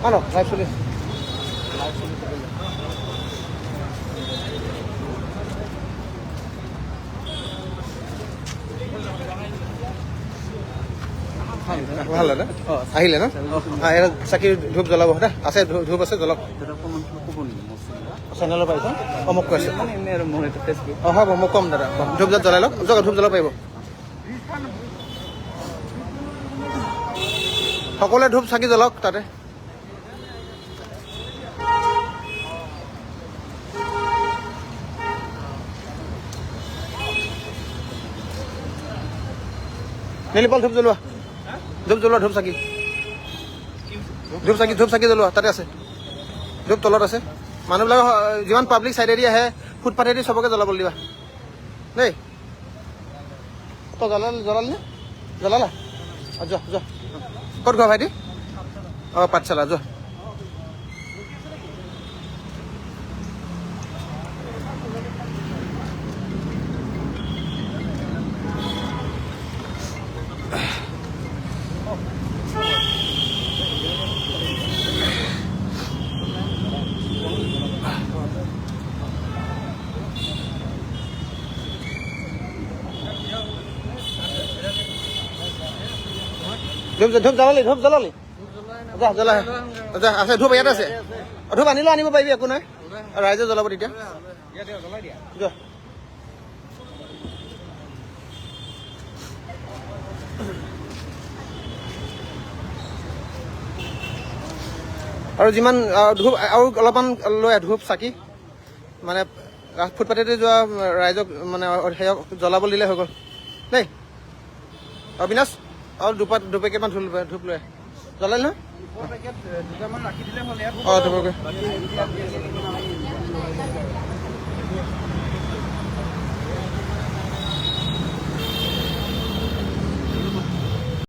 Ano, live sulit. ভাল না আহিলে না এৰা চাকি ধূপ জ্বলাব দে আছে ধূপ আছে জ্বলাব চেনেলৰ পাইছ মোক কৈছে অঁ হ'ব মোক কম দাদা ধূপ জ্বলাই লওক ধূপ জ্বলাব পাৰিব সকলোৱে ধূপ চাকি জ্বলাওক তাতে নীলিপল ধূপ জ্বলোৱা ধূপ চাকি জ্বলোৱা তাতে আছে ধূপ তলত আছে মানুহবিলাক যিমান পাব্লিক চাইডেদি আহে ফুটপাথেদি চবকে জ্বলাবলৈ দিবা দেই তই জ্বলালি নে জ্বলালা যোৱা যোৱা ক'ত ঘৰ ভাইটি অঁ পাঠশালা যোৱা ধূপ জ্বলালি যা জ্বলা যা আছে ধূপ ইয়াত আছে ধূপ আনিলেও আনিব পাৰিবি একো নাই ৰাইজে জ্বলাব তেতিয়া যোৱা আৰু যিমান ধূপ আৰু অলপমান লৈ ধূপ চাকি মানে ফুটপাথেদি যোৱা ৰাইজক মানে সেয়ক জ্বলাব দিলে হৈ গ'ল দেই অবিনাশ আৰু দুপেকেটমান ধূপ লৈ জ্বলালি নহয় অঁ ধূপকে